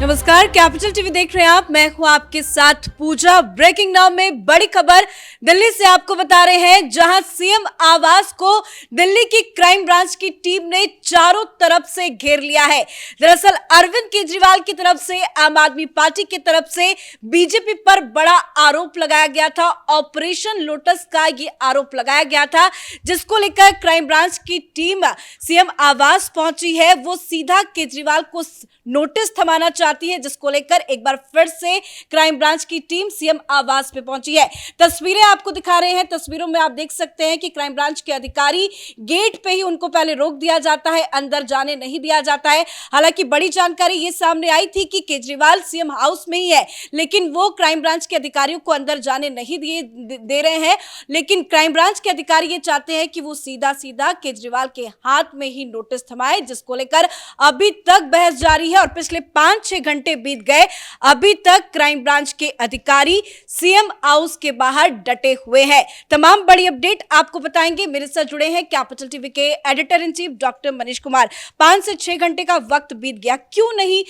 नमस्कार, capital TV देख रहे हैं आप। मैं हूं आपके साथ पूजा। ब्रेकिंग नाउ में बड़ी खबर दिल्ली से आपको बता रहे हैं, जहां सीएम आवास को दिल्ली की क्राइम ब्रांच की टीम ने चारों तरफ से घेर लिया है। दरअसल अरविंद केजरीवाल की तरफ से, आम आदमी पार्टी की तरफ से बीजेपी पर बड़ा आरोप लगाया गया था। ऑपरेशन लोटस का ये आरोप लगाया गया था, जिसको लेकर क्राइम ब्रांच की टीम सीएम आवास पहुंची है। वो सीधा केजरीवाल को नोटिस थमाना चाहती है, जिसको लेकर एक बार फिर से क्राइम ब्रांच की टीम सीएम आवास पे पहुंची है। तस्वीरें आपको दिखा रहे हैं। तस्वीरों में आप देख सकते हैं कि क्राइम ब्रांच के अधिकारी गेट पे ही उनको पहले रोक दिया जाता है, अंदर जाने नहीं दिया जाता है। हालांकि बड़ी जानकारी ये सामने आई थी कि केजरीवाल सीएम हाउस में ही है, लेकिन वो क्राइम ब्रांच के अधिकारियों को अंदर जाने नहीं दे रहे हैं। लेकिन क्राइम ब्रांच के अधिकारी ये चाहते हैं कि वो सीधा सीधा केजरीवाल के हाथ में ही नोटिस थमाए, जिसको लेकर अभी तक बहस जारी है। और पिछले 5-6 घंटे बीत गए, अभी तक क्राइम ब्रांच के अधिकारी सीएम हाउस के बाहर डटे हुए हैं। तमाम बड़ी अपडेट आपको बताएंगे। मेरे साथ जुड़े हैं कैपिटल टीवी के editor in chief doctor Manish Kumar. 5 से 6 घंटे का वक्त बीत गया, क्यों नहीं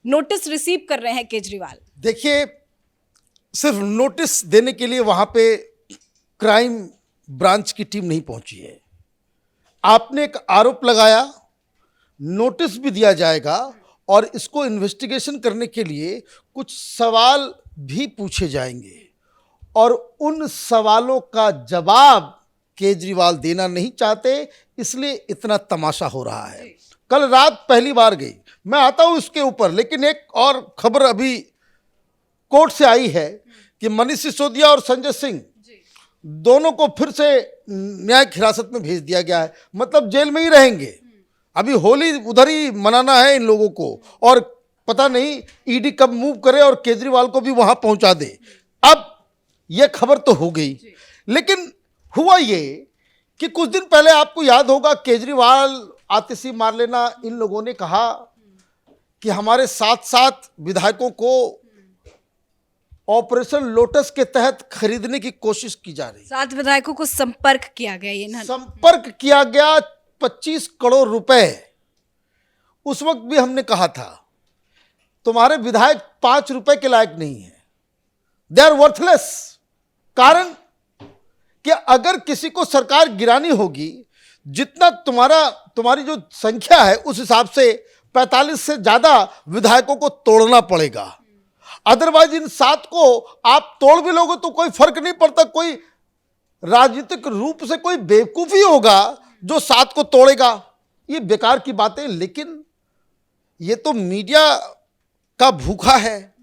नोटिस रिसीव कर रहे हैं केजरीवाल? देखिए, सिर्फ नोटिस देने के लिए वहां पे क्राइम ब्रांच की टीम नहीं पहुंची है। आपने एक आरोप लगाया, नोटिस भी दिया जाएगा और इसको इन्वेस्टिगेशन करने के लिए कुछ सवाल भी पूछे जाएंगे और उन सवालों का जवाब केजरीवाल देना नहीं चाहते, इसलिए इतना तमाशा हो रहा है। कल रात पहली बार गई, मैं आता हूं इसके ऊपर, लेकिन एक और खबर अभी कोर्ट से आई है कि मनीष सिसोदिया और संजय सिंह दोनों को फिर से न्यायिक हिरासत में भेज दिया गया है, मतलब जेल में ही रहेंगे। अभी होली उधर ही मनाना है इन लोगों को, और पता नहीं ईडी कब मूव करे और केजरीवाल को भी वहां पहुंचा दे। अब यह खबर तो हो गई, लेकिन हुआ ये कि कुछ दिन पहले आपको याद होगा केजरीवाल, आतिशी मारलेना, इन लोगों ने कहा कि हमारे 7 विधायकों को ऑपरेशन लोटस के तहत खरीदने की कोशिश की जा रही। 7 विधायकों को संपर्क किया गया, ये संपर्क किया गया 25 करोड़ रुपए। उस वक्त भी हमने कहा था तुम्हारे विधायक 5 रुपए के लायक नहीं है, दे आर वर्थलेस। कारण कि अगर किसी को सरकार गिरानी होगी, जितना तुम्हारी जो संख्या है उस हिसाब से 45 से ज्यादा विधायकों को तोड़ना पड़ेगा। अदरवाइज इन 7 को आप तोड़ भी लोगे तो कोई फर्क नहीं पड़ता। कोई राजनीतिक रूप से कोई बेवकूफी होगा जो 7 को तोड़ेगा, ये बेकार की बातें। लेकिन ये तो मीडिया का भूखा है।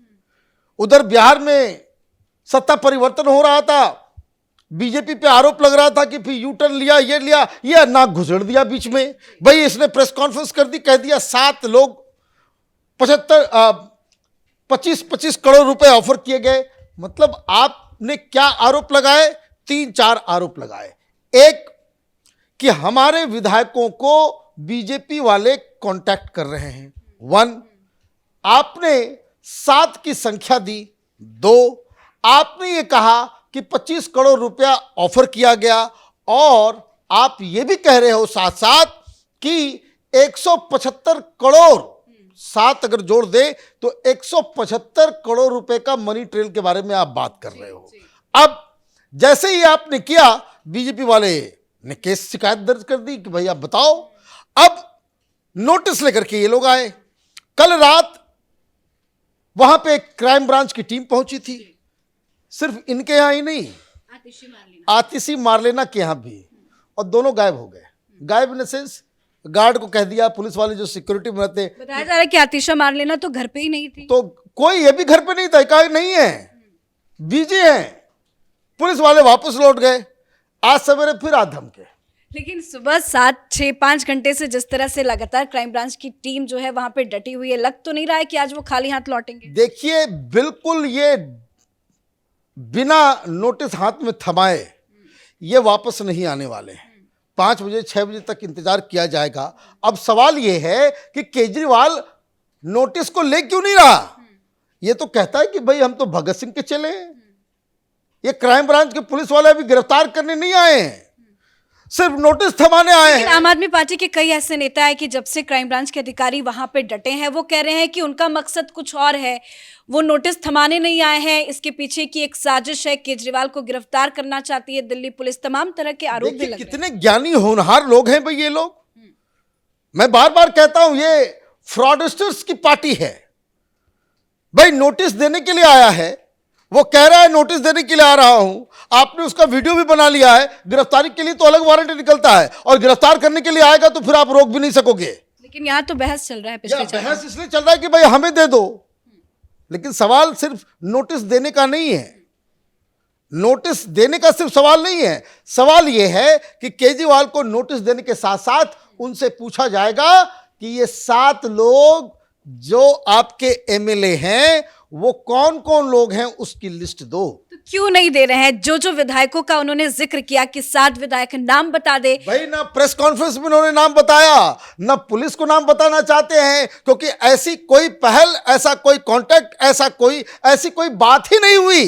उधर बिहार में सत्ता परिवर्तन हो रहा था, बीजेपी पे आरोप लग रहा था कि फिर यू टर्न लिया, ये नाक घुसेड़ दिया बीच में। भाई इसने प्रेस कॉन्फ्रेंस कर दी, कह दिया 7 लोग 25 करोड़ रुपए ऑफर किए गए। मतलब आपने क्या आरोप लगाए? 3-4 आरोप लगाए। एक कि हमारे विधायकों को बीजेपी वाले कांटेक्ट कर रहे हैं। 1, आपने 7 की संख्या दी। 2, आपने ये कहा कि 25 करोड़ रुपया ऑफर किया गया, और आप ये भी कह रहे हो साथ साथ कि 175 करोड़, 7 अगर जोड़ दे तो 175 करोड़ रुपए का मनी ट्रेल के बारे में आप बात कर रहे हो। अब जैसे ही आपने किया, बीजेपी वाले ने केस शिकायत दर्ज कर दी कि भाई आप बताओ। अब नोटिस लेकर के ये लोग आए। कल रात वहां पे क्राइम ब्रांच की टीम पहुंची थी। सिर्फ इनके यहां ही नहीं, आतिशी मारलेना के यहां भी, और दोनों गायब हो गए। गायब इन सेंस, गार्ड को कह दिया, पुलिस वाले जो सिक्योरिटी में रहते, बताया जा रहा है कि आतिशा मारलेना तो घर पे ही नहीं थी। तो कोई ये भी घर पे नहीं था, कहा नहीं है, बिजी है। पुलिस वाले वापस लौट गए। आज सवेरे फिर आ धमके। लेकिन सुबह 7-6-5 घंटे से जिस तरह से लगातार क्राइम ब्रांच की टीम जो है वहां पे डटी हुई है, लग तो नहीं रहा है कि आज वो खाली हाथ लौटेंगे? देखिए, बिल्कुल ये बिना नोटिस हाथ में थमाए ये वापस नहीं आने वाले हैं। 5 बजे 6 बजे तक इंतजार किया जाएगा। अब सवाल ये है कि केजरीवाल नोटिस को ले क्यों नहीं रहा? ये तो कहता है कि भाई हम तो भगत सिंह के चले हैं, ये क्राइम ब्रांच के पुलिस वाले अभी गिरफ्तार करने नहीं आए हैं। सिर्फ नोटिस थमाने आए लेकिन हैं। आम आदमी पार्टी के कई ऐसे नेता है कि जब से क्राइम ब्रांच के अधिकारी वहां पे डटे हैं, वो कह रहे हैं कि उनका मकसद कुछ और है, वो नोटिस थमाने नहीं आए हैं, इसके पीछे की एक साजिश है, केजरीवाल को गिरफ्तार करना चाहती है दिल्ली पुलिस, तमाम तरह के आरोप भी देखिए लग रहे हैं। कितने ज्ञानी होनहार लोग हैं भाई ये लोग। मैं बार बार कहता हूं ये फ्रॉडस्टर्स की पार्टी है भाई। नोटिस देने के लिए आया है, वो कह रहा है नोटिस देने के लिए आ रहा हूं, आपने उसका वीडियो भी बना लिया है। गिरफ्तारी के लिए तो अलग वारंट निकलता है, और गिरफ्तार करने के लिए आएगा तो फिर आप रोक भी नहीं सकोगे। लेकिन यहाँ तो बहस चल रहा है पिछले 4 बहस इसलिए चल रहा है कि भाई हमें दे दो, लेकिन सवाल सिर्फ नोटिस देने का नहीं है। नोटिस देने का सिर्फ सवाल नहीं है, सवाल यह है कि केजरीवाल को नोटिस देने के साथ साथ उनसे पूछा जाएगा कि ये 7 लोग जो आपके एमएलए हैं वो कौन कौन लोग हैं, उसकी लिस्ट दो। तो क्यों नहीं दे रहे हैं? जो जो विधायकों का उन्होंने जिक्र किया कि 7 विधायक नाम बता दे। भाई ना प्रेस कॉन्फ्रेंस में उन्होंने नाम बताया, ना पुलिस को नाम बताना चाहते हैं, क्योंकि ऐसी कोई पहल, ऐसा कोई कांटेक्ट, ऐसी कोई बात ही नहीं हुई।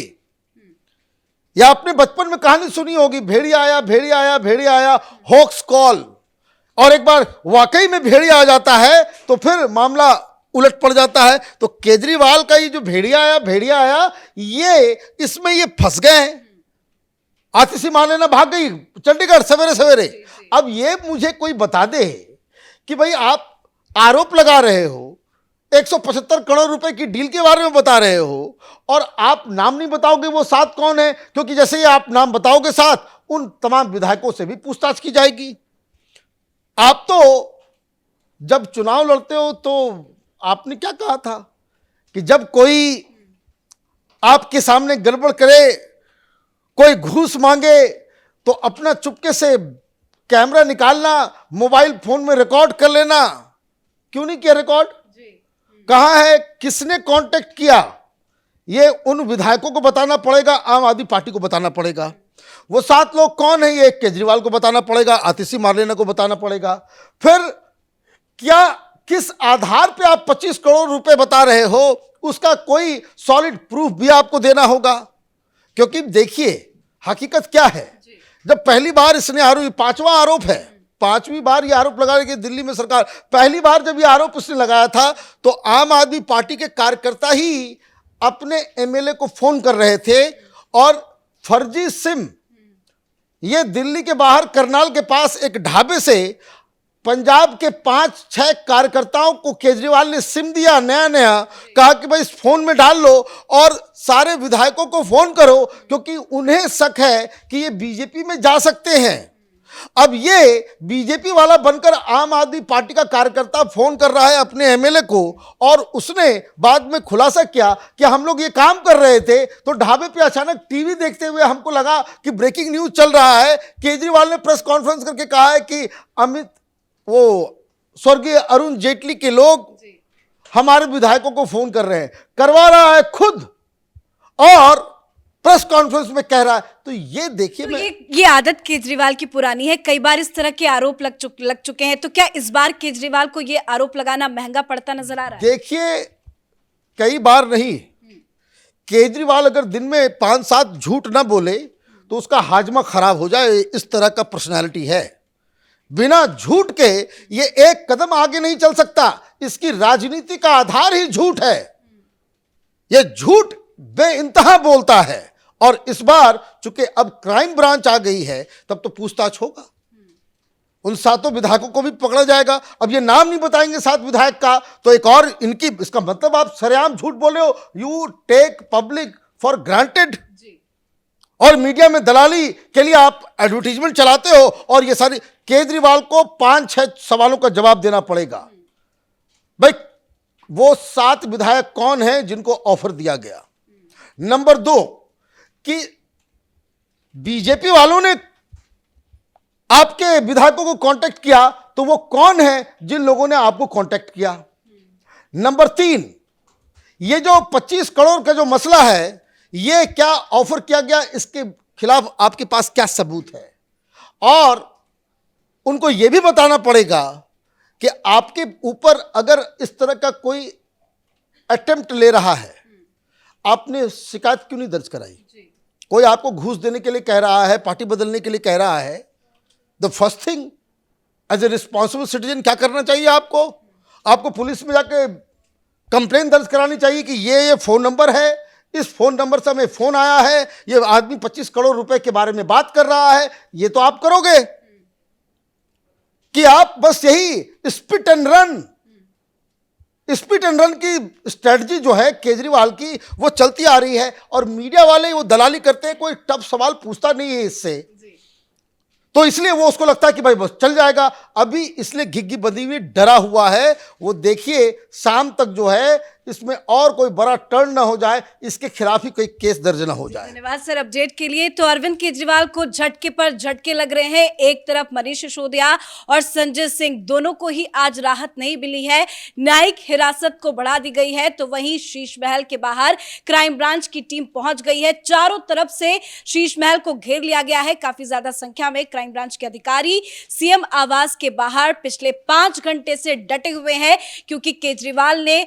या आपने बचपन में कहानी सुनी होगी, भेड़िया आया भेड़िया आया भेड़िया आया, हॉक्स कॉल, और एक बार वाकई में भेड़िया आ जाता है तो फिर मामला उलट पड़ जाता है। तो केजरीवाल का ये जो भेड़िया आया ये इसमें ये फंस गए हैं। आतिशी मानलेना भाग गई चंडीगढ़ सवेरे सवेरे। अब ये मुझे कोई बता दे कि भाई आप आरोप लगा रहे हो, 175 करोड़ रुपए की डील के बारे में बता रहे हो, और आप नाम नहीं बताओगे वो 7 कौन है, क्योंकि जैसे ही आप नाम बताओगे 7, उन तमाम विधायकों से भी पूछताछ की जाएगी। आप तो जब चुनाव लड़ते हो तो आपने क्या कहा था कि जब कोई आपके सामने गड़बड़ करे, कोई घूस मांगे, तो अपना चुपके से कैमरा निकालना, मोबाइल फोन में रिकॉर्ड कर लेना। क्यों नहीं किया रिकॉर्ड? कहाँ है, किसने कांटेक्ट किया, ये उन विधायकों को बताना पड़ेगा, आम आदमी पार्टी को बताना पड़ेगा। वो 7 लोग कौन है, ये केजरीवाल को बताना पड़ेगा, आतिशी मारलेना को बताना पड़ेगा। फिर क्या, किस आधार पे आप 25 करोड़ रुपए बता रहे हो, उसका कोई सॉलिड प्रूफ भी आपको देना होगा। क्योंकि देखिए हकीकत क्या है, जब पहली बार इसने आरोप, 5वां आरोप है, 5वीं बार ये आरोप लगा रही है दिल्ली में सरकार। पहली बार जब ये आरोप उसने लगाया था तो आम आदमी पार्टी के कार्यकर्ता ही अपने एमएलए को फोन कर रहे थे, और फर्जी सिम, ये दिल्ली के बाहर करनाल के पास एक ढाबे से पंजाब के 5-6 कार्यकर्ताओं को केजरीवाल ने सिम दिया नया नया, कहा कि भाई इस फोन में डाल लो और सारे विधायकों को फोन करो, क्योंकि उन्हें शक है कि ये बीजेपी में जा सकते हैं। अब ये बीजेपी वाला बनकर आम आदमी पार्टी का कार्यकर्ता फोन कर रहा है अपने एमएलए को, और उसने बाद में खुलासा किया कि हम लोग ये काम कर रहे थे तो ढाबे पे अचानक टीवी देखते हुए हमको लगा कि ब्रेकिंग न्यूज चल रहा है। केजरीवाल ने प्रेस कॉन्फ्रेंस करके कहा है कि अमित, वो स्वर्गीय अरुण जेटली के लोग हमारे विधायकों को फोन कर रहे हैं, करवा रहा है खुद, और प्रेस कॉन्फ्रेंस में कह रहा है। तो ये देखिए, तो ये आदत केजरीवाल की पुरानी है, कई बार इस तरह के आरोप लग चुके हैं। तो क्या इस बार केजरीवाल को ये आरोप लगाना महंगा पड़ता नजर आ रहा है? देखिए कई बार नहीं, केजरीवाल अगर दिन में 5-7 झूठ ना बोले तो उसका हाजमा खराब हो जाए, इस तरह का पर्सनालिटी है। बिना झूठ के ये एक कदम आगे नहीं चल सकता। इसकी राजनीति का आधार ही झूठ है। ये झूठ बेइंतहा बोलता है, और इस बार चूंकि अब क्राइम ब्रांच आ गई है तब तो पूछताछ होगा, उन 7 विधायकों को भी पकड़ा जाएगा। अब ये नाम नहीं बताएंगे 7 विधायक का तो एक और इनकी, इसका मतलब आप सरेआम झूठ बोले हो। You take public for granted, और मीडिया में दलाली के लिए आप एडवर्टीजमेंट चलाते हो, और ये सारी, केजरीवाल को 5-6 सवालों का जवाब देना पड़ेगा। भाई वो 7 विधायक कौन हैं जिनको ऑफर दिया गया? नंबर 2 कि बीजेपी वालों ने आपके विधायकों को कांटेक्ट किया तो वो कौन है जिन लोगों ने आपको कांटेक्ट किया? नंबर 3, ये जो 25 करोड़ का जो मसला है, ये क्या ऑफर किया गया, इसके खिलाफ आपके पास क्या सबूत है? और उनको यह भी बताना पड़ेगा कि आपके ऊपर अगर इस तरह का कोई अटेम्प्ट ले रहा है, आपने शिकायत क्यों नहीं दर्ज कराई? कोई आपको घूस देने के लिए कह रहा है, पार्टी बदलने के लिए कह रहा है, the first thing as a responsible citizen क्या करना चाहिए आपको? आपको पुलिस में जाके कंप्लेन दर्ज करानी चाहिए कि ये फ़ोन नंबर है, इस फ़ोन नंबर से हमें फ़ोन आया है, ये आदमी 25 करोड़ रुपए के बारे में बात कर रहा है। ये तो आप करोगे कि आप बस यही स्पिट एंड रन की स्ट्रेटजी जो है केजरीवाल की, वो चलती आ रही है और मीडिया वाले वो दलाली करते हैं, कोई टफ सवाल पूछता नहीं है इससे, तो इसलिए वो उसको लगता है कि भाई बस चल जाएगा। अभी इसलिए घिग्गी बंधी हुई डरा हुआ है। वो देखिए शाम तक जो है इसमें और कोई बड़ा टर्न ना हो जाए, इसके खिलाफ ही कोई केस दर्ज ना हो जाए। धन्यवाद सर अपडेट के लिए। तो अरविंद केजरीवाल को झटके पर झटके लग रहे हैं। एक तरफ मनीष सिसोदिया और संजय सिंह दोनों को ही आज राहत नहीं मिली है, न्यायिक हिरासत को बढ़ा दी गई है, तो वहीं शीश महल के बाहर क्राइम ब्रांच की टीम पहुंच गई है। चारों तरफ से शीश महल को घेर लिया गया है। काफी ज्यादा संख्या में क्राइम ब्रांच के अधिकारी सीएम आवास के बाहर पिछले 5 घंटे से डटे हुए हैं, क्योंकि केजरीवाल ने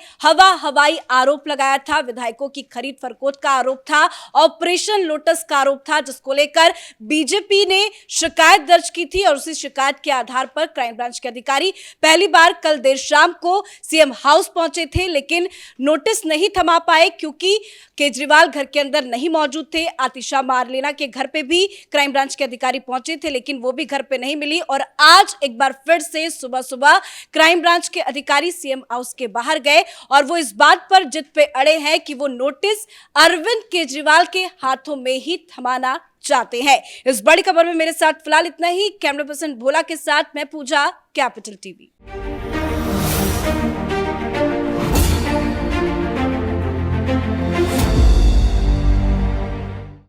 हवाई आरोप लगाया था, विधायकों की खरीद फरोख्त का आरोप था, ऑपरेशन लोटस का आरोप था, जिसको लेकर बीजेपी ने शिकायत दर्ज की थी और उसी शिकायत के आधार पर क्राइम ब्रांच के अधिकारी पहली बार कल देर शाम को सीएम हाउस पहुंचे थे, लेकिन नोटिस नहीं थमा पाए क्योंकि केजरीवाल घर के अंदर नहीं मौजूद थे। आतिशा मारलेना के घर पे भी क्राइम ब्रांच के अधिकारी पहुंचे थे, लेकिन वो भी घर पे नहीं मिली और आज एक बार फिर से सुबह सुबह क्राइम ब्रांच के अधिकारी सीएम हाउस के बाहर गए और वो इस बात पर जिद पे अड़े हैं कि वो नोटिस अरविंद केजरीवाल के हाथों में ही थमाना चाहते हैं। इस बड़ी खबर में मेरे साथ फिलहाल इतना ही। कैमरा पर्सन भोला के साथ मैं पूजा, कैपिटल टीवी।